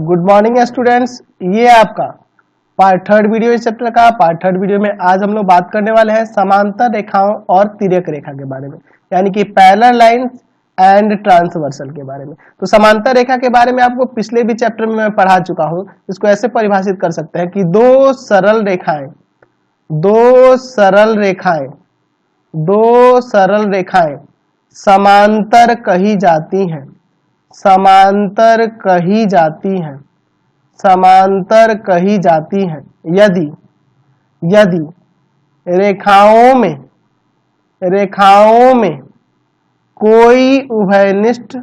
Good morning students, ये आपका part third video इस चैप्टर का। पार्ट थर्ड वीडियो में आज हम लोग बात करने वाले हैं समांतर रेखाओं और तिर्यक रेखा के बारे में, यानी कि पैरेलल लाइंस एंड ट्रांसवर्सल के बारे में। तो समांतर रेखा के बारे में आपको पिछले भी चैप्टर में मैं पढ़ा चुका हूं। इसको ऐसे परिभाषित कर सकते हैं कि दो सरल रेखाएं समांतर कही जाती हैं, यदि रेखाओं में कोई उभयनिष्ठ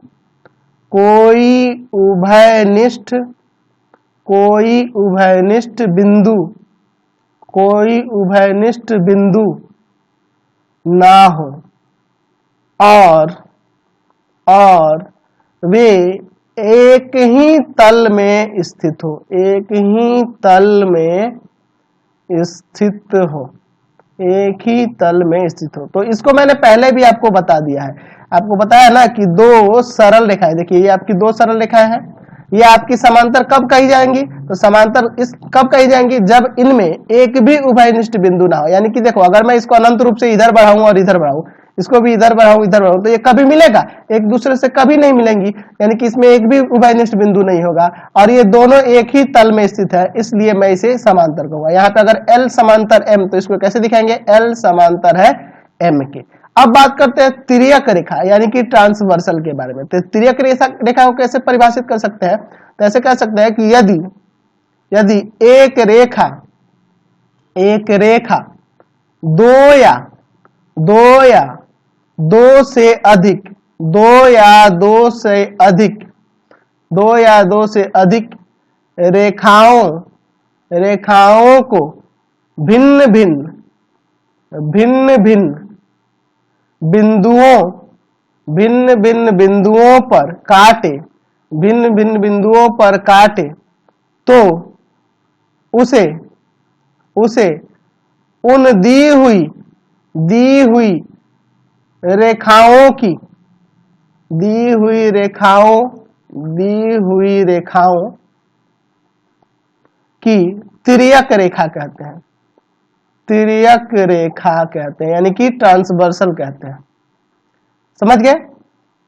बिंदु ना हो और वे एक ही तल में स्थित हो। तो इसको मैंने पहले भी आपको बता दिया है। आपको बताया ना कि दो सरल रेखाएं, देखिए ये आपकी दो सरल रेखाएं हैं, ये आपकी समांतर कब कही जाएंगी? तो समांतर कब कही जाएंगी? जब इनमें एक भी उभयनिष्ठ बिंदु ना हो। यानी कि देखो, अगर मैं इसको अनंत रूप से इधर बढ़ाऊं और इधर बढ़ाऊं, इसको भी इधर बढ़ाऊं तो ये कभी मिलेगा? एक दूसरे से कभी नहीं मिलेंगी। यानी कि इसमें एक भी उभयनिष्ठ बिंदु नहीं होगा और ये दोनों एक ही तल में स्थित है, इसलिए मैं इसे समांतर कहूंगा। यहाँ पे अगर L समांतर M, तो इसको कैसे दिखाएंगे? L समांतर है M के। अब बात करते हैं तिर्यक रेखा यानी कि ट्रांसवर्सल के बारे में। तो तिर्यक रेखा को कैसे परिभाषित कर सकते हैं? तो ऐसे कह सकते हैं कि यदि एक रेखा दो से अधिक रेखाओं को भिन्न भिन्न बिंदुओं पर काटे तो उसे उन दी हुई रेखाओं की तिर्यक रेखा कहते हैं, यानी कि ट्रांसवर्सल कहते हैं। समझ गए?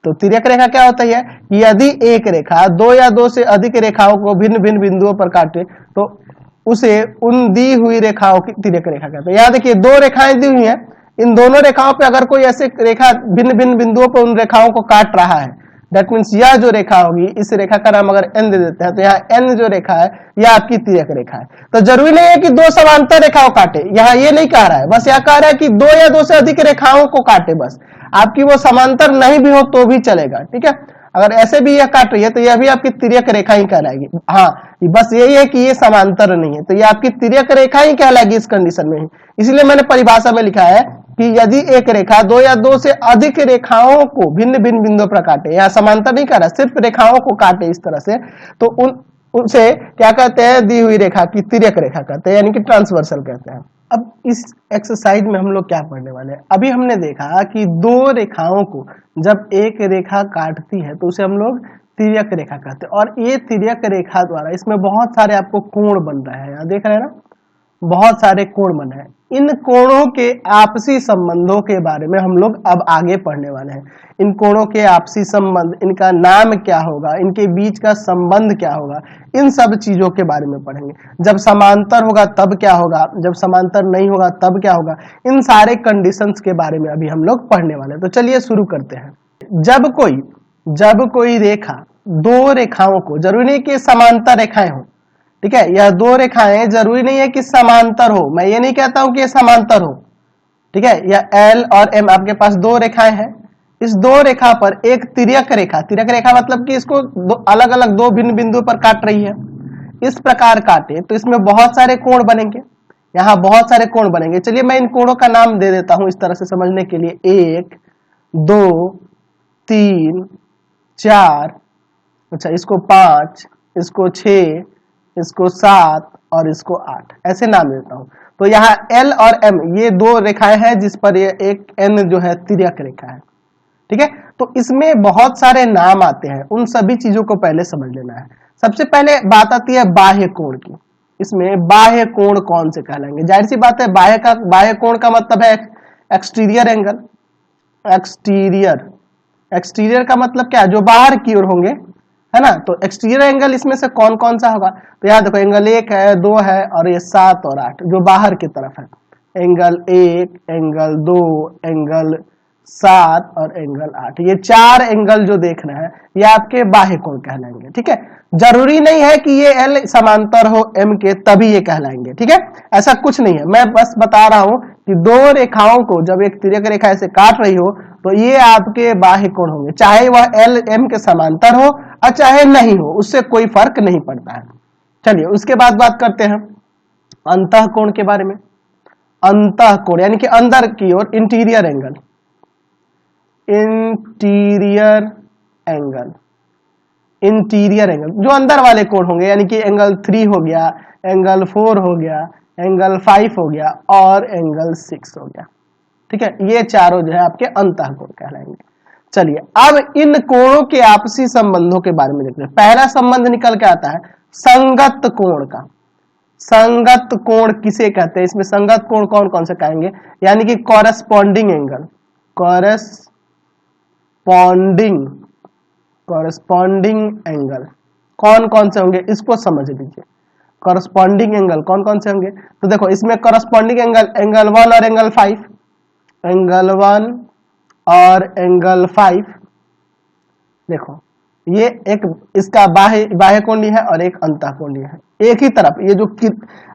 तो तिर्यक रेखा क्या होता है? यदि एक रेखा दो या दो से अधिक रेखाओं को भिन्न भिन्न बिंदुओं पर काटे तो उसे उन दी हुई रेखाओं की तिर्यक रेखा कहते हैं। यहाँ देखिए, दो रेखाएं दी हुई हैं, इन दोनों रेखाओं पे अगर कोई ऐसे रेखा भिन्न भिन्न बिंदुओं पर उन रेखाओं को काट रहा है, दैट मीन्स यह जो रेखा होगी, इस रेखा का नाम अगर n दे देते हैं, तो यहाँ n जो रेखा है यह आपकी तिर्यक रेखा है। तो जरूरी नहीं है कि दो समांतर रेखाओं काटे, यहाँ ये नहीं कह रहा है, बस यह कह रहा है कि दो या दो से अधिक रेखाओं को काटे। बस आपकी वो समांतर नहीं भी हो तो भी चलेगा, ठीक है। अगर ऐसे भी यह काट रही है तो यह भी आपकी तिर्यक रेखा ही कहलाएगी। हाँ, बस यही है कि ये समांतर नहीं है, तो ये आपकी तिर्यक रेखा ही कहलाएगी इस कंडीशन में ही। इसलिए मैंने परिभाषा में लिखा है कि यदि एक रेखा दो या दो से अधिक रेखाओं को भिन्न भिन्न बिंदुओं पर काटे, यहाँ समांतर नहीं कर रहा, सिर्फ रेखाओं को काटे इस तरह से, तो उसे क्या कहते हैं? दी हुई रेखा की तिर्यक रेखा कहते हैं, यानी कि ट्रांसवर्सल कहते हैं। अब इस एक्सरसाइज में हम लोग क्या पढ़ने वाले हैं? अभी हमने देखा कि दो रेखाओं को जब एक रेखा काटती है तो उसे हम लोग तिर्यक रेखा कहते हैं। और ये तिर्यक रेखा द्वारा इसमें बहुत सारे आपको कोण बन रहे हैं, यहाँ देख रहे हैं ना, बहुत सारे कोण बने हैं। इन कोणों के आपसी संबंधों के बारे में हम लोग अब आगे पढ़ने वाले हैं। इन कोणों के आपसी संबंध, इनका नाम क्या होगा, इनके बीच का संबंध क्या होगा, इन सब चीजों के बारे में पढ़ेंगे। जब समांतर होगा तब क्या होगा, जब समांतर नहीं होगा तब क्या होगा, इन सारे कंडीशंस के बारे में अभी हम लोग पढ़ने वाले हैं। तो चलिए शुरू करते हैं। जब कोई रेखा दो रेखाओं को, जरूरी नहीं कि समांतर रेखाएं हो, ठीक है, यह दो रेखाएं जरूरी नहीं है कि समांतर हो, मैं ये नहीं कहता हूं कि ये समांतर हो, ठीक है। यह L और M, आपके पास दो रेखाएं हैं, इस दो रेखा पर एक तिर्यक रेखा मतलब कि इसको अलग अलग दो भिन्न बिंदुओं पर काट रही है। इस प्रकार काटे तो इसमें बहुत सारे कोण बनेंगे, यहाँ बहुत सारे कोण बनेंगे। चलिए मैं इन कोणों का नाम दे देता हूं इस तरह से समझने के लिए, 1 2 3 4, अच्छा इसको 5, इसको 6, इसको 7 और इसको 8, ऐसे नाम देता हूं। तो यहाँ L और M ये दो रेखाएं हैं जिस पर ये एक N जो है तिर्यक रेखा है, ठीक है। तो इसमें बहुत सारे नाम आते हैं, उन सभी चीजों को पहले समझ लेना है। सबसे पहले बात आती है बाह्य कोण की। इसमें बाह्य कोण कौन से कहलाएंगे? जाहिर सी बात है बाह्य कोण का मतलब है एक्सटीरियर एंगल। एक्सटीरियर का मतलब क्या है? जो बाहर की ओर होंगे, है ना। तो एक्सटीरियर एंगल इसमें से कौन कौन सा होगा? तो याद देखो, एंगल 1 है, 2 है और ये 7 और 8 जो बाहर की तरफ है। एंगल 1, एंगल 2, एंगल 7 और एंगल 8, ये 4 एंगल जो देख रहे हैं ये आपके बाह्य कोण कहलाएंगे। ठीक है, जरूरी नहीं है कि ये एल समांतर हो एम के तभी ये कहलाएंगे। ठीक है, ऐसा कुछ नहीं है, मैं बस बता रहा हूं कि दो रेखाओं को जब एक तिर्यक रेखा ऐसे काट रही हो तो ये आपके बाह्य कोण होंगे, चाहे वह एल एम के समांतर हो और चाहे नहीं हो, उससे कोई फर्क नहीं पड़ता है। चलिए उसके बाद बात करते हैं अंतः कोण के बारे में। अंतः कोण यानी कि अंदर की ओर, interior angle. Interior angle, interior angle जो अंदर वाले कोण होंगे, यानी कि एंगल 3 हो गया, एंगल 4 हो गया, एंगल 5 हो गया और एंगल 6 हो गया। ठीक है, ये चारों जो है आपके अंतः कोण कहलाएंगे। चलिए अब इन कोणों के आपसी संबंधों के बारे में देखते हैं। पहला संबंध निकल के आता है संगत कोण का। संगत कोण किसे कहते हैं? इसमें संगत कोण कौन कौन से कहेंगे? यानी कि कॉरेस्पॉन्डिंग एंगल, कॉरेस्पॉन्डिंग एंगल कौन कौन से होंगे इसको समझ लीजिए। कॉरेस्पॉन्डिंग एंगल कौन कौन से होंगे? तो देखो इसमें कॉरेस्पॉन्डिंग एंगल, एंगल 1 और एंगल 5, एंगल 1 और एंगल 5। देखो ये एक इसका बाह्य कोणीय है और एक अंतः कोणीय है। एक ही तरफ ये जो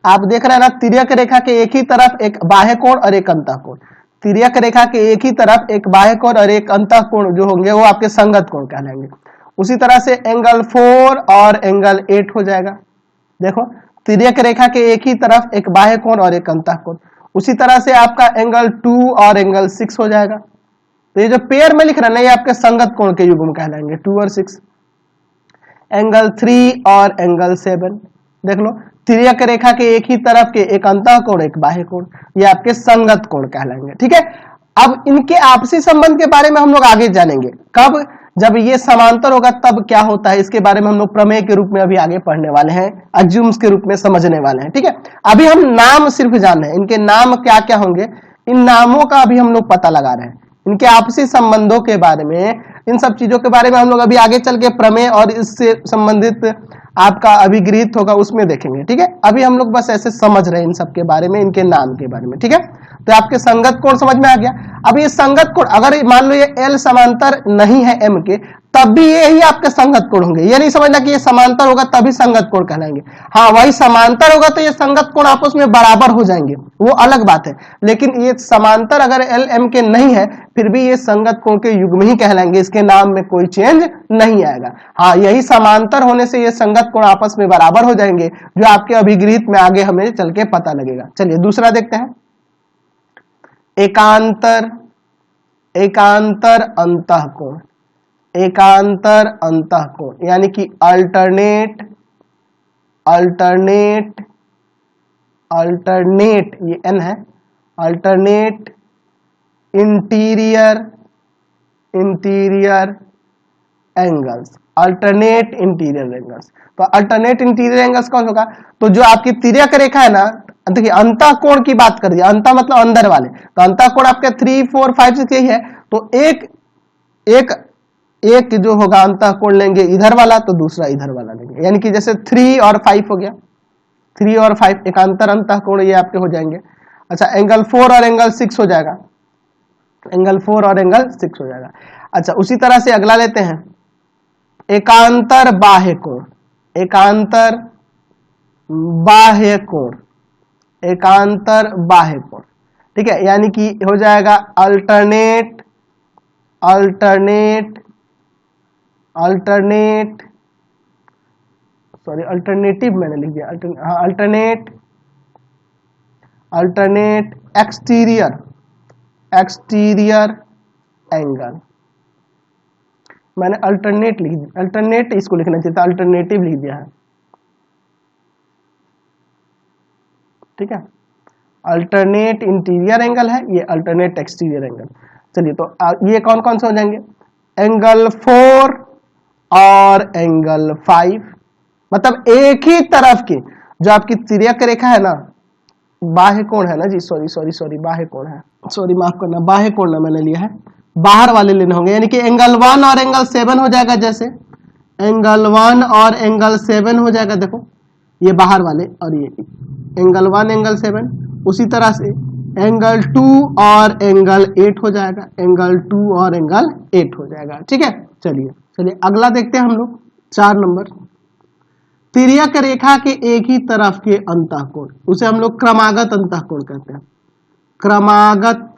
आप देख रहे हैं ना, तिर्यक रेखा के एक ही तरफ एक बाह्य कोण और एक अंतः कोण। तिर्यक रेखा के एक ही तरफ एक बाह्य कोण और एक अंतः कोण जो होंगे वो आपके संगत कोण कहलाएंगे। उसी तरह से एंगल 4 और एंगल 8 हो जाएगा। देखो तिर्यक रेखा के एक ही तरफ एक बाह्य कोण और एक अंतः कोण। उसी तरह से आपका एंगल 2 और एंगल 6 हो जाएगा। तो ये जो पेयर में लिख रहा है ना, ये आपके संगत कोण के युग्म कहलाएंगे, 2 और 6। एंगल 3 और एंगल 7 देख लो, तिर्यक रेखा के एक ही तरफ के एक अंतः कोण एक बाह्य कोण, ये आपके संगत कोण कहलाएंगे। ठीक है, अब इनके आपसी संबंध के बारे में हम लोग आगे जानेंगे। कब? जब ये समांतर होगा तब क्या होता है, इसके बारे में हम लोग प्रमेय के रूप में अभी आगे पढ़ने वाले हैं, एक्सियोम्स के रूप में समझने वाले हैं। ठीक है, अभी हम नाम सिर्फ जान रहे हैं, इनके नाम क्या क्या होंगे, इन नामों का अभी हम लोग पता लगा रहे हैं। इनके आपसी संबंधों के बारे में, इन सब चीजों के बारे में हम लोग अभी आगे चल के प्रमेय और इससे संबंधित आपका अभिगृहित होगा उसमें देखेंगे। ठीक है, अभी हम लोग बस ऐसे समझ रहे हैं इन सब के बारे में, इनके नाम के बारे में। ठीक है, तो आपके संगत कोण समझ में आ गया। अब ये संगत कोण अगर मान लो ये एल समांतर नहीं है एम के, तब भी ये ही आपके संगत कोण होंगे। ये नहीं समझना कि ये समांतर होगा तभी संगत कोण कहलाएंगे। हाँ, वही समांतर होगा तो ये संगत कोण आपस में बराबर हो जाएंगे, वो अलग बात है। लेकिन ये समांतर अगर एल एम के नहीं है फिर भी ये संगत कोण के युग्म ही कहलाएंगे, इसके नाम में कोई चेंज नहीं आएगा। हाँ, यही समांतर होने से ये संगत कोण आपस में बराबर हो जाएंगे, जो आपके अभिगृहित में आगे हमें चल के पता लगेगा। चलिए दूसरा देखते हैं, एकांतर, एकांतर अंतः कोण। एकांतर अंतः कोण यानी कि अल्टरनेट, अल्टरनेट, अल्टरनेट ये एन है, alternate interior, interior angles, alternate interior angles. तो अल्टरनेट इंटीरियर एंगल्स कौन होगा? तो जो आपकी तिर्यक रेखा है ना, देखिए अंतः कोण की बात कर दिया, अंतः मतलब अंदर वाले, तो अंतः कोण आपके 3, 4, 5, 6 यही है। तो एक जो होगा अंतः कोण लेंगे इधर वाला, तो दूसरा इधर वाला लेंगे, यानी कि जैसे 3 और 5 हो गया, 3 और 5 एकांतर अंतः कोण ये आपके हो जाएंगे। अच्छा, एंगल 4 और एंगल 6 हो जाएगा, एंगल 4 और एंगल 6 हो जाएगा। अच्छा, उसी तरह से अगला लेते हैं एकांतर बाह्य कोण, एकांतर बाह्य कोण, एकांतर बाह्य कोण। ठीक है, यानी कि हो जाएगा alternate, alternate, alternate, sorry alternative मैंने लिख दिया, alternate, alternate exterior, exterior angle. मैंने अल्टरनेट लिख दिया, अल्टरनेट इसको लिखना चाहिए था, अल्टरनेटिव लिख दिया है। ठीक है, अल्टरनेट इंटीरियर एंगल है, ये अल्टरनेट एक्सटीरियर एंगल। चलिए तो ये कौन कौन से हो जाएंगे, एंगल 4 और एंगल 5, मतलब एक ही तरफ की जो आपकी तिर्यक रेखा है ना, बाह्य कोण है ना जी, सॉरी बाह्य कोण है, सॉरी माफ करना, बाह्य कोण ना मैंने लिया है, बाहर वाले लेने होंगे, यानी कि एंगल 1 और एंगल 7 हो जाएगा, जैसे एंगल 1 और एंगल 7 हो जाएगा, देखो ये बाहर वाले और ये एंगल 1 एंगल 7, उसी तरह से एंगल 2 और एंगल 8 हो जाएगा, एंगल 2 और एंगल 8 हो जाएगा, ठीक है। चलिए अगला देखते हैं हम लोग 4 नंबर, तिर्यक रेखा के एक ही तरफ के अंतःकोण, उसे हम लोग क्रमागत अंतःकोण कहते हैं, क्रमागत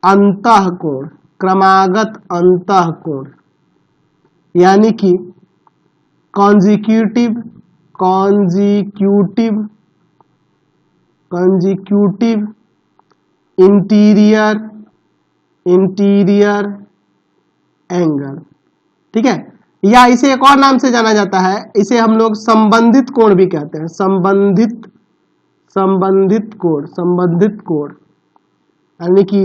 अंतःकोण, क्रमागत अंतःकोण, यानी कि कॉन्जिक्यूटिव इंटीरियर एंगल, ठीक है। या इसे एक और नाम से जाना जाता है, इसे हम लोग संबंधित कोण भी कहते हैं, संबंधित कोण, यानी कि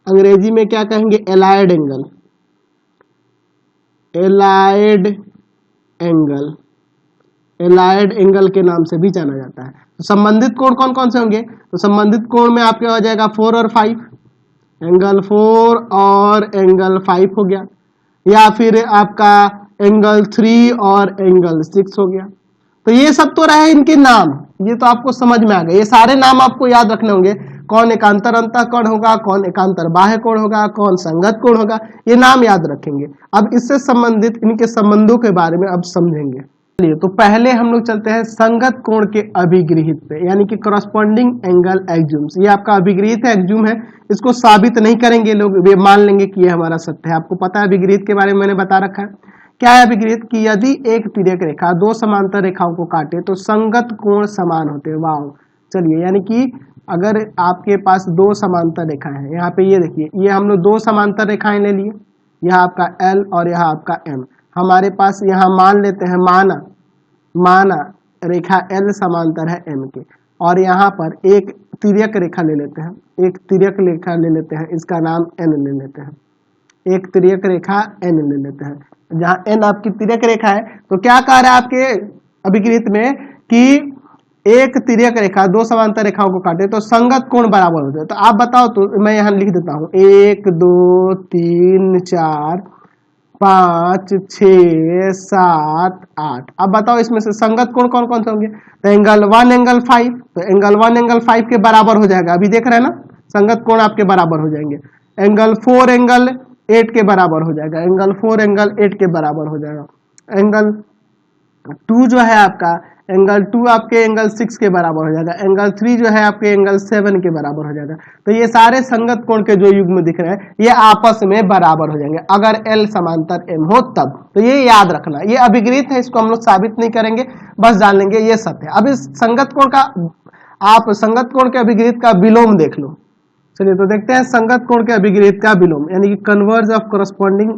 अंग्रेजी में क्या कहेंगे, एलाइड एंगल के नाम से भी जाना जाता है। तो संबंधित कोण कौन कौन से होंगे, तो संबंधित कोण में आपके हो जाएगा 4 और 5, एंगल 4 और एंगल 5 हो गया, या फिर आपका एंगल 3 और एंगल 6 हो गया। तो ये सब तो रहे इनके नाम, ये तो आपको समझ में आ गए, ये सारे नाम आपको याद रखने होंगे, कौन एकांतर अंतःकोण होगा, कौन एकांतर बाह्य कोण होगा, कौन संगत कोण होगा, ये नाम याद रखेंगे। अब इससे संबंधित इनके संबंधों के बारे में अब समझेंगे। चलिए तो पहले हम लोग चलते हैं संगत कोण के अभिगृहित पे, यानी कि करस्पॉन्डिंग एंगल एक्सियम्स। ये आपका अभिगृहित है, एक्सियम है, इसको साबित नहीं करेंगे लोग, वे मान लेंगे कि ये हमारा सत्य है। आपको पता है अभिगृहित के बारे में मैंने बता रखा है, क्या है अभिगृहित, कि यदि एक तिर्यक रेखा दो समांतर रेखाओं को काटे तो संगत कोण समान होते हैं। वाह, चलिए यानी कि अगर आपके पास दो समांतर रेखाएं हैं, यहाँ पे ये देखिए, ये हम लोग दो समांतर रेखाएं ले लिए, यह आपका L और यह आपका M, हमारे पास यहाँ मान लेते हैं, माना रेखा L समांतर है M के, और यहाँ पर एक तिर्यक रेखा ले लेते हैं, इसका नाम N ले लेते हैं, एक तिर्यक रेखा N ले लेते हैं। जहाँ N आपकी तिर्यक रेखा है, तो क्या कह रहा है आपके अभिगृहित में कि एक तिर्यक रेखा दो समांतर रेखाओं को काटे तो संगत कोण बराबर होते हैं। तो आप बताओ, तो मैं यहाँ लिख देता हूँ 1 2 3 4 5 6 7 8। अब बताओ इसमें से संगत कोण कौन कौन से होंगे, तो एंगल 1 एंगल 5, तो एंगल 1 एंगल 5 के बराबर हो जाएगा, अभी देख रहे हैं ना, संगत कोण आपके बराबर हो जाएंगे। एंगल 4 एंगल 8 के बराबर हो जाएगा, एंगल 4 एंगल 8 के बराबर हो जाएगा। एंगल 2 जो है आपका, एंगल 2 आपके एंगल 6 के बराबर हो जाएगा, एंगल 3 जो है आपके एंगल 7 के बराबर हो जाएगा। तो ये सारे संगत कोण के जो युग्म दिख रहे हैं ये आपस में बराबर हो जाएंगे, अगर L समांतर M हो तब। तो ये याद रखना, ये अभिगृहित है, इसको हम लोग साबित नहीं करेंगे, बस जान लेंगे ये सत्य है। अब इस संगत कोण का, आप संगत कोण के अभिगृहित का विलोम देख लो। चलिए तो देखते हैं संगत कोण के अभिगृहित का विलोम, यानी कि converse of corresponding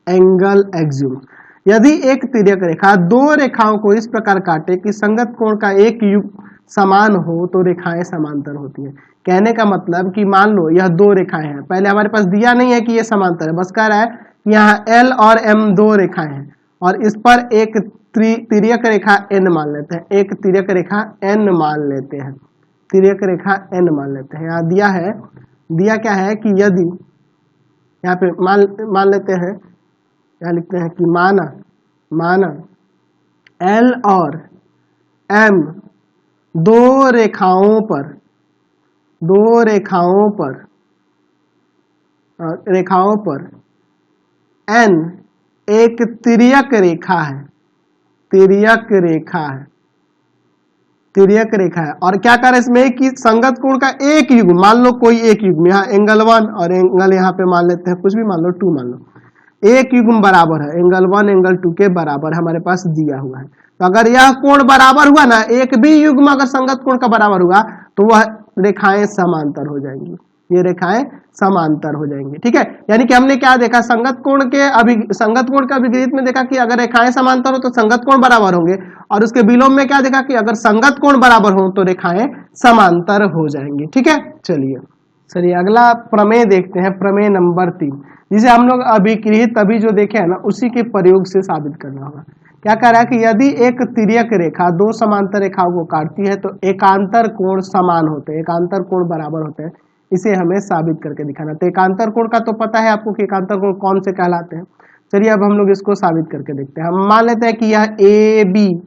angle axiom. यदि एक तिर्यक रेखा दो रेखाओं को इस प्रकार काटे कि संगत कोण का एक युग्म समान हो तो रेखाएं समांतर होती हैं। कहने का मतलब कि मान लो यह दो रेखाएं हैं, पहले हमारे पास दिया नहीं है कि ये समांतर है, बस कह रहा है कि यहाँ L और M दो रेखाएं हैं और इस पर एक तिर्यक रेखा N मान लेते हैं, एक तिर्यक रेखा N मान लेते हैं, तिर्यक रेखा N मान लेते हैं। यहाँ दिया क्या है कि यदि यहाँ पे मान लेते हैं, यहाँ लिखते हैं कि माना L और M दो रेखाओं पर N एक तिर्यक रेखा है और क्या कर इसमें कि संगत कोण का एक युग्म, मान लो कोई एक युग्म, यहाँ एंगल 1 और एंगल यहाँ पे मान लेते हैं, कुछ भी मान लो 2 मान लो, एक युग्म बराबर है, एंगल 1 एंगल 2 के बराबर हमारे पास दिया हुआ है। तो अगर यह कोण बराबर हुआ ना, एक भी युग्म अगर संगत कोण का बराबर हुआ तो वह रेखाएं समांतर हो जाएंगी, ये रेखाएं समांतर हो जाएंगी, ठीक है। यानी कि हमने क्या देखा, संगत कोण के अभिगृहित में देखा कि अगर रेखाएं समांतर हो तो संगत कोण बराबर होंगे, और उसके विलोम में क्या देखा कि अगर संगत कोण बराबर हो तो रेखाएं समांतर हो जाएंगी, ठीक है। चलिए चलिए अगला प्रमेय देखते हैं, प्रमेय नंबर 3, जिसे हम लोग अभिकृत अभी जो देखे हैं ना उसी के प्रयोग से साबित करना होगा। क्या कह रहा है कि यदि एक तिर्यक रेखा दो समांतर रेखाओं को काटती है तो एकांतर कोण समान होते हैं, एकांतर कोण बराबर होते हैं, इसे हमें साबित करके दिखाना। तो एकांतर कोण का तो पता है आपको कि एकांतर कोण कौन से कहलाते हैं। चलिए अब हम लोग इसको साबित करके देखते हैं। हम मान लेते हैं कि यह ए बी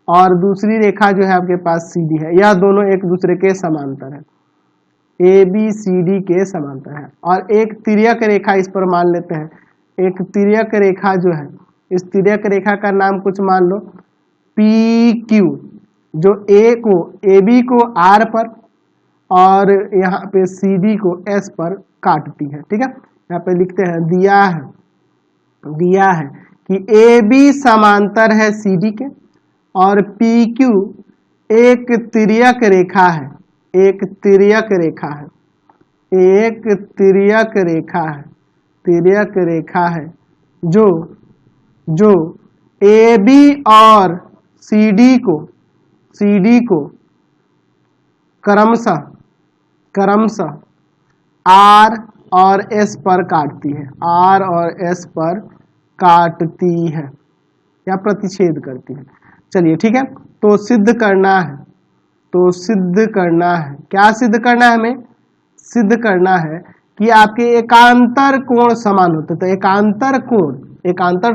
और दूसरी रेखा जो है आपके पास सी डी है, यह दोनों एक दूसरे के समांतर है, ए बी सी डी के समांतर है। और एक तिर्यक रेखा इस पर मान लेते हैं, एक तिर्यक रेखा जो है, इस तिर्यक रेखा का नाम कुछ मान लो पी क्यू, जो ए को ए बी को आर पर और यहाँ पे सी डी को एस पर काटती है। ठीक है, यहाँ पे लिखते हैं दिया है कि ए बी समांतर है सी डी के और पी क्यू एक तिर्यक रेखा है, एक तिर्यक रेखा है, एक तिर्यक रेखा है, तिर्यक रेखा है जो ए बी और सी डी को क्रमशः आर और एस पर काटती है, आर और एस पर काटती है या प्रतिच्छेद करती है। चलिए ठीक है, तो सिद्ध करना है, क्या सिद्ध करना है हमें? सिद्ध करना है कि आपके एकांतर कोण समान होते। तो एकांतर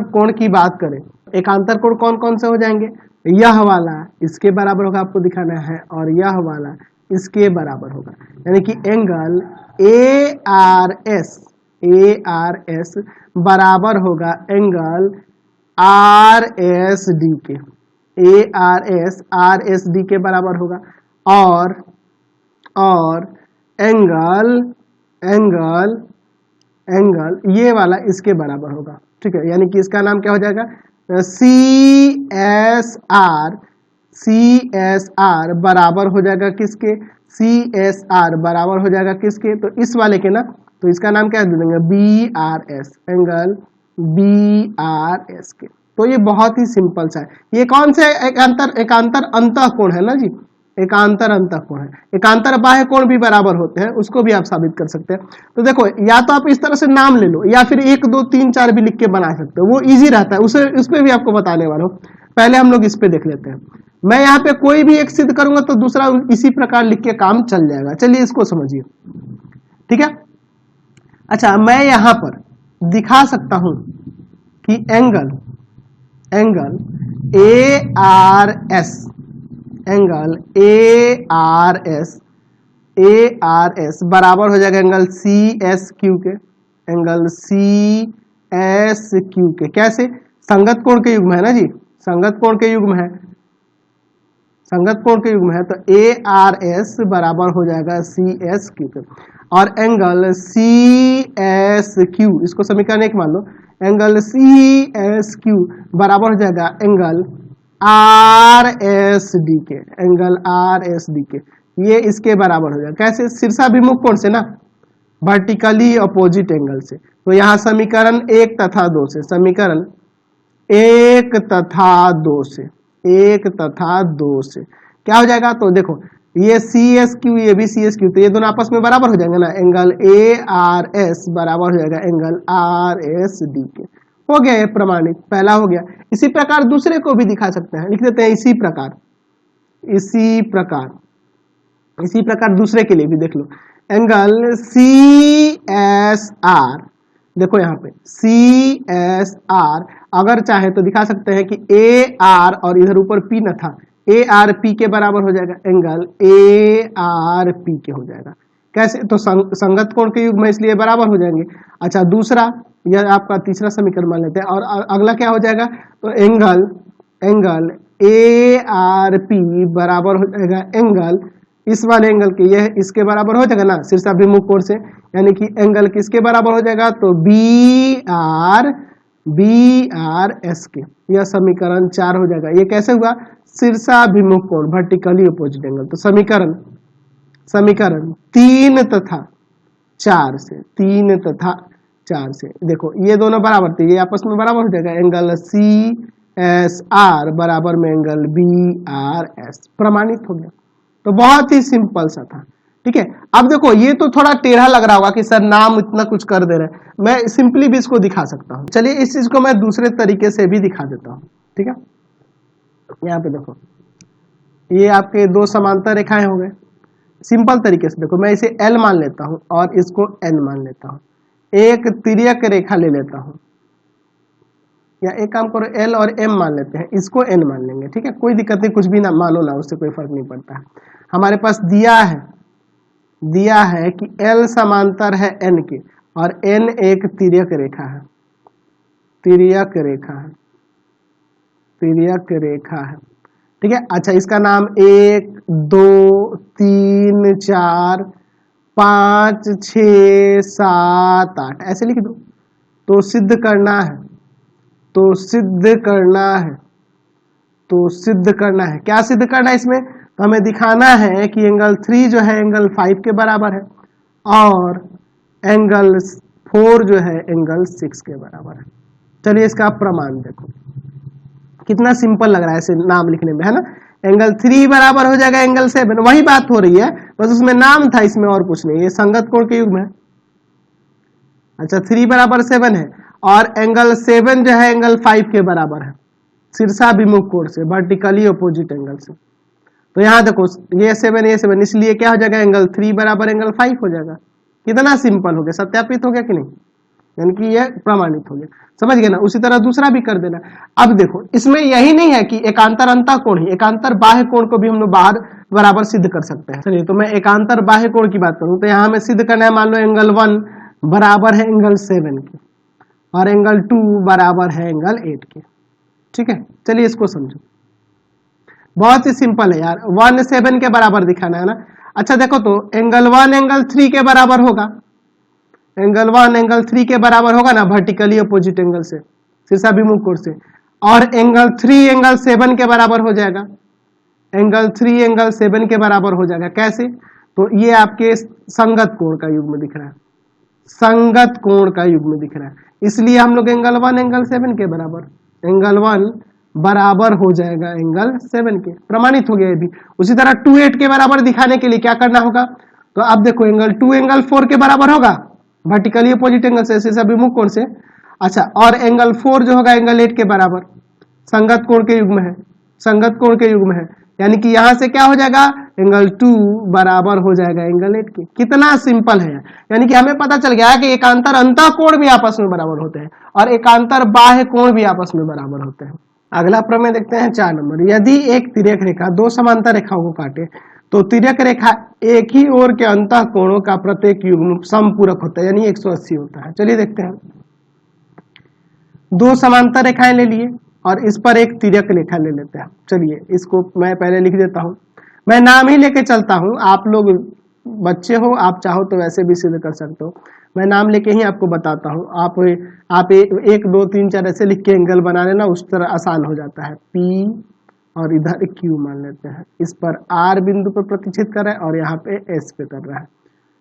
कोण की बात करें, एकांतर कोण कौन कौन से हो जाएंगे? यह वाला इसके बराबर होगा, आपको दिखाना है, और यह वाला इसके बराबर होगा, यानी कि एंगल ए आर एस बराबर होगा एंगल आर एस डी के, ए आर एस डी के बराबर होगा, और एंगल ये वाला इसके बराबर होगा। ठीक है, यानी कि इसका नाम क्या हो जाएगा? सी एस आर बराबर हो जाएगा किसके? सी एस आर बराबर हो जाएगा किसके? तो इस वाले के ना, तो इसका नाम क्या दे देंगे? B R S, angle B R S के। तो ये बहुत ही सिंपल सा है। ये कौन से एकांतर अंतः कोण है ना जी, एकांतर अंतः कोण है। एकांतर बाह्य कोण भी बराबर होते हैं, उसको भी आप साबित कर सकते हैं। तो देखो, या तो आप इस तरह से नाम ले लो या फिर 1 2 3 4 भी लिख के बना सकते हो, वो इजी रहता है, उस पर भी आपको बताने वाला हूँ। पहले हम लोग इस पे देख लेते हैं। मैं यहाँ पे कोई भी एक सिद्ध करूंगा तो दूसरा इसी प्रकार लिख के काम चल जाएगा। चलिए इसको समझिए। ठीक है, अच्छा मैं यहां पर दिखा सकता हूं कि एंगल ए आर एस बराबर हो जाएगा एंगल सी एस क्यू के, एंगल सी एस क्यू के। कैसे? संगत कोण के युग्म है ना जी, संगत कोण के युग्म है, संगत कोण के युग्म है। तो ए आर एस बराबर हो जाएगा सी एस क्यू के, और एंगल सी एस क्यू, इसको समीकरण 1 मान लो, एंगल सी एस क्यू बराबर हो जाएगा एंगल आर एस डी के, एंगल आर एस डी के, ये इसके बराबर हो जाएगा। कैसे? शीर्षाभिमुख कोण से ना, वर्टिकली अपोजिट एंगल से। तो यहाँ समीकरण 1 तथा 2 से, समीकरण 1 तथा 2 से, 1 तथा 2 से क्या हो जाएगा? तो देखो ये सी एस क्यू, ये भी सी एस क्यू, तो ये दोनों आपस में बराबर हो जाएंगे ना, एंगल ए आर एस बराबर हो जाएगा एंगल आर एस डी के। हो गया, ये प्रमाणित, पहला हो गया। इसी प्रकार दूसरे को भी दिखा सकते हैं, लिख देते हैं इसी प्रकार दूसरे के लिए भी देख लो, एंगल सी एस आर, देखो यहाँ पे सी एस आर, अगर चाहे तो दिखा सकते हैं कि ए आर और इधर ऊपर पी न था, ए आर पी के बराबर हो जाएगा, एंगल ए आर पी के हो जाएगा। कैसे? तो संगत कोण के युग्म है, इसलिए बराबर हो जाएंगे। अच्छा दूसरा, यह आपका तीसरा समीकरण मान लेते हैं, और अगला क्या हो जाएगा? तो एंगल ए आर पी बराबर हो जाएगा एंगल, इस वाले एंगल के, यह इसके बराबर हो जाएगा ना शीर्षाभिमुख कोण से, यानी कि एंगल किसके बराबर हो जाएगा? तो बी आर एस के, यह समीकरण 4 हो जाएगा। ये कैसे हुआ? शीर्षाभिमुख कोण, वर्टिकली अपोजिट एंगल। तो समीकरण 3 तथा 4 से, 3 तथा 4 से देखो ये दोनों बराबर थे, ये आपस में बराबर हो जाएगा, एंगल सी एस आर बराबर में एंगल बी आर एस, प्रमाणित हो गया। तो बहुत ही सिंपल सा था। ठीक है। अब देखो ये तो थोड़ा टेढ़ा लग रहा होगा कि सर नाम इतना कुछ कर दे रहे हैं, मैं सिंपली भी इसको दिखा सकता हूं। चलिए इस चीज को मैं दूसरे तरीके से भी दिखा देता हूं, ठीक है। यहाँ पे देखो ये आपके दो समांतर रेखाएं हो गए, सिंपल तरीके से देखो मैं इसे L मान लेता हूं और इसको N मान लेता हूं, एक तिर्यक रेखा ले लेता हूं, या एक काम करो L और M मान लेते हैं, इसको N मान लेंगे, ठीक है, कोई दिक्कत नहीं, कुछ भी ना मानो ना, उससे कोई फर्क नहीं पड़ता है। हमारे पास दिया है कि L समांतर है N के और N एक तिर्यक रेखा है, ठीक है। अच्छा इसका नाम 1 2 3 4 5 6 7 8 ऐसे लिख दो। तो सिद्ध करना है, क्या सिद्ध करना है इसमें, तो हमें दिखाना है कि एंगल 3 जो है एंगल 5 के बराबर है और एंगल 4 जो है एंगल 6 के बराबर है। चलिए इसका प्रमाण देखो, कितना सिंपल लग रहा है ऐसे नाम लिखने में, है ना। एंगल 3 बराबर हो जाएगा एंगल 7, वही बात हो रही है, बस उसमें नाम था, इसमें और कुछ नहीं, ये संगत कोण के युग्म है। अच्छा 3 बराबर 7 है और एंगल 7 जो है एंगल 5 के बराबर है, शीर्षाभिमुख कोण से, वर्टिकली अपोजिट एंगल से। तो यहाँ देखो ये 7, इसलिए क्या हो जाएगा, एंगल 3 बराबर एंगल 5 हो जाएगा। कितना सिंपल हो गया, सत्यापित हो गया कि नहीं, यानी कि यह प्रमाणित हो गया, समझ गए ना। उसी तरह दूसरा भी कर देना। अब देखो इसमें यही नहीं है कि एकांतर अंतः कोण ही, एकांतर बाह्य कोण को भी हम लोग बाहर बराबर सिद्ध कर सकते हैं। चलिए तो मैं एकांतर बाह्य कोण की बात करूं तो यहाँ हमें सिद्ध करना है, मान लो एंगल 1 बराबर है एंगल 7 के और एंगल 2 बराबर है एंगल 8 के, ठीक है। चलिए इसको समझो, बहुत ही सिंपल है यार, 1 7 के बराबर दिखाना है ना। अच्छा देखो तो एंगल 1 एंगल 3 के बराबर होगा, एंगल 1 एंगल 3 के बराबर होगा ना, वर्टिकली अपोजिट एंगल से, शीर्षाभिमुख कोण से, और एंगल 3 एंगल 7 के बराबर हो जाएगा, एंगल 3 एंगल 7 के बराबर हो जाएगा। कैसे, तो ये आपके संगत कोण का युग्म दिख रहा है, संगत कोण का युग्म दिख रहा है, इसलिए हम लोग एंगल 1 एंगल 7 के बराबर, एंगल 1 बराबर हो जाएगा एंगल 7 के, प्रमाणित हो गया ये भी। उसी तरह 2 8 के बराबर दिखाने के लिए क्या करना होगा, तो अब देखो एंगल 2 एंगल 4 के बराबर होगा, वर्टिकली अपोजिट एंगल से, शीर्षाभिमुख कोण से। अच्छा और एंगल 4 जो होगा एंगल 8 के बराबर, संगत कोण के युग्म है, संगत कोण के युग्म है, यानी कि यहां से क्या हो जाएगा, एंगल 2 बराबर हो जाएगा एंगल 8 के। कितना सिंपल है, यानी कि हमें पता चल गया कि एकांतर अंतः कोण भी आपस में बराबर होते हैं और एकांतर बाह्य कोण भी आपस में बराबर होते हैं। अगला प्रमेय देखते हैं 4 नंबर। यदि एक तिर्यक रेखा दो समांतर रेखाओं को काटे तो तिर्यक रेखा एक ही ओर के अंतः कोणों का प्रत्येक युग्म समपूरक होता है, यानी 180 होता है। चलिए देखते हैं, दो समांतर रेखाएं ले लिए और इस पर एक तिर्यक रेखा ले लेते हैं। चलिए इसको मैं पहले लिख देता हूं, मैं नाम ही लेके चलता हूं, आप लोग बच्चे हो, आप चाहो तो वैसे भी सिद्ध कर सकते हो, मैं नाम लेके ही आपको बताता हूं। आप 1 2 3 4 ऐसे लिख के एंगल बना लेना, उस तरह आसान हो जाता है। P और इधर Q मान लेते हैं, इस पर R बिंदु पर प्रतिच्छेद कर रहा है और यहाँ पे S पे कर रहा है,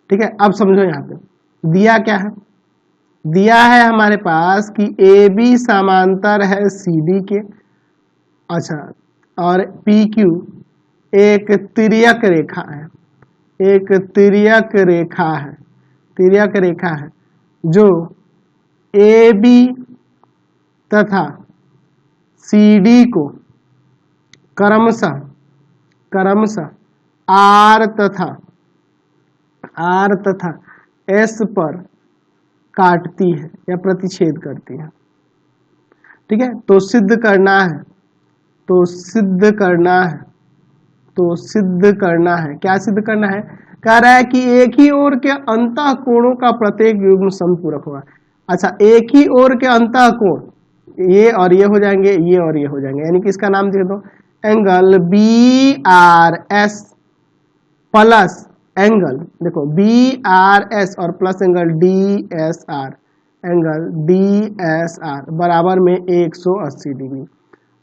ठीक है। अब समझो यहाँ पे दिया क्या है, दिया है हमारे पास कि AB समांतर है CD के, अच्छा, और PQ एक तिर्यक रेखा है, एक तिर्यक रेखा है, तिर्यक रेखा है जो AB तथा CD को क्रमशः R तथा S पर काटती है या प्रतिच्छेद करती है, ठीक है। तो सिद्ध करना है, तो सिद्ध करना है, तो सिद्ध करना है, क्या सिद्ध करना है, कह रहा है कि एक ही ओर के अंतः कोणों का प्रत्येक युग्म समपूरक होगा। अच्छा एक ही ओर के अंतः कोण, ये और ये हो जाएंगे, ये और ये हो जाएंगे, यानी कि इसका नाम दे दो एंगल BRS प्लस एंगल, देखो BRS और plus angle DSR, angle DSR बराबर में 180 डिग्री।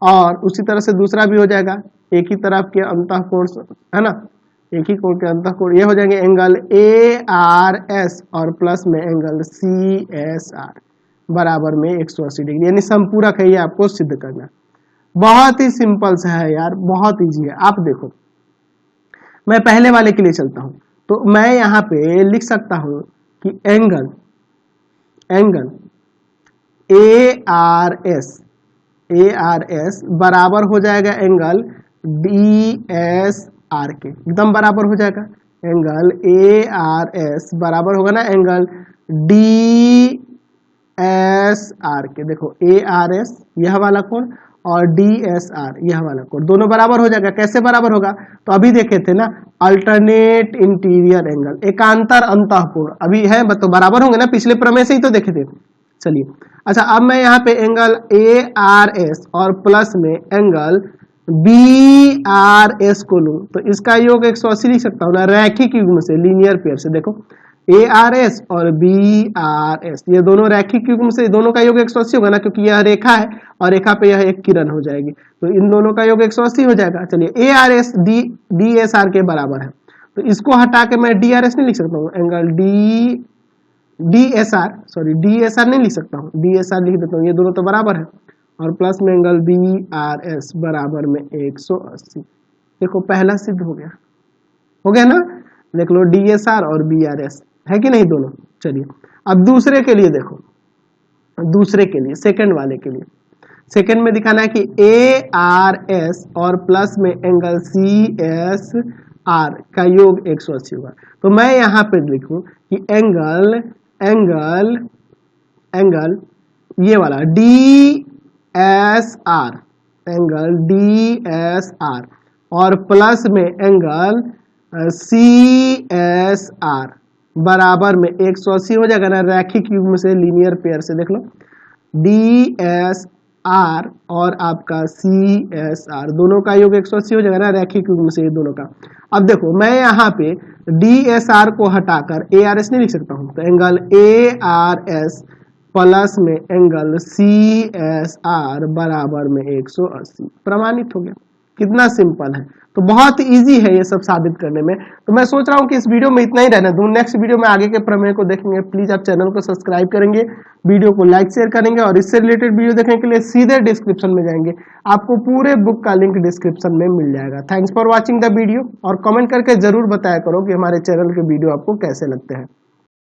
और उसी तरह से दूसरा भी हो जाएगा, एक ही तरफ के अंतः कोण है ना, एक ही कोण के अंतः कोण, ये हो जाएंगे एंगल ARS और प्लस में एंगल CSR बराबर में 180 डिग्री, यानी समपूरक है, ये आपको सिद्ध करना। बहुत ही सिंपल सा है यार, बहुत इजी है। आप देखो मैं पहले वाले के लिए चलता हूं, तो मैं यहाँ पे लिख सकता हूं कि एंगल ARS बराबर हो जाएगा एंगल DSR के, एकदम बराबर हो जाएगा। एंगल ARS बराबर होगा ना एंगल DSR के। देखो ARS यह वाला कोण और DSR यह वाला कोण दोनों बराबर हो जाएगा। कैसे बराबर होगा? तो अभी देखे थे ना अल्टरनेट इंटीरियर एंगल, एकांतर अंतःकोण, अभी है तो बराबर होंगे ना, पिछले प्रमेय से ही तो देखे थे। चलिए अच्छा, अब मैं यहाँ पे एंगल ARS और प्लस में एंगल BRS को लूं तो इसका योग 180 लिख सकता हूं ना, रैखिक युग्म से, लीनियर पेयर से। देखो ARS और BRS ये दोनों रैखिक युग्म से, दोनों का योग 180 होगा ना, क्योंकि यह रेखा है और रेखा पे यह एक किरण हो जाएगी, तो इन दोनों का योग 180 हो जाएगा। चलिए ARS DSR के बराबर है, तो इसको हटा के मैं DRS नहीं लिख सकता हूँ, एंगल DSR नहीं लिख सकता हूँ, DSR लिख देता हूँ, ये दोनों तो बराबर है। और प्लस में एंगल BRS बराबर में 180। देखो पहला सिद्ध हो गया ना, देख लो DSR और BRS है कि नहीं दोनों। चलिए अब दूसरे के लिए देखो, दूसरे के लिए सेकंड वाले के लिए, सेकंड में दिखाना है कि ARS और प्लस में एंगल CSR का योग 180 होगा। तो मैं यहाँ पे लिखूं कि एंगल ये वाला DSR, एंगल DSR और प्लस में एंगल CSR बराबर में 180 हो जाएगा ना, रैखिक युग्म से, लीनियर पेयर से। देख लो DSR और आपका CSR दोनों का योग 180 हो जाएगा ना, रैखिक युग्म से, ये दोनों का। अब देखो मैं यहाँ पे DSR को हटाकर ARS नहीं लिख सकता हूँ, तो एंगल ARS प्लस में एंगल CSR बराबर में 180 प्रमाणित हो गया। कितना सिंपल है, तो बहुत इजी है ये सब साबित करने में। तो मैं सोच रहा हूँ कि इस वीडियो में इतना ही रहने दूं, नेक्स्ट वीडियो में आगे के प्रमेय को देखेंगे। प्लीज आप चैनल को सब्सक्राइब करेंगे, वीडियो को लाइक शेयर करेंगे, और इससे रिलेटेड वीडियो देखने के लिए सीधे डिस्क्रिप्शन में जाएंगे, आपको पूरे बुक का लिंक डिस्क्रिप्शन में मिल जाएगा। Thanks for watching the video, और कमेंट करके जरूर बताया करो कि हमारे चैनल के वीडियो आपको कैसे लगते हैं।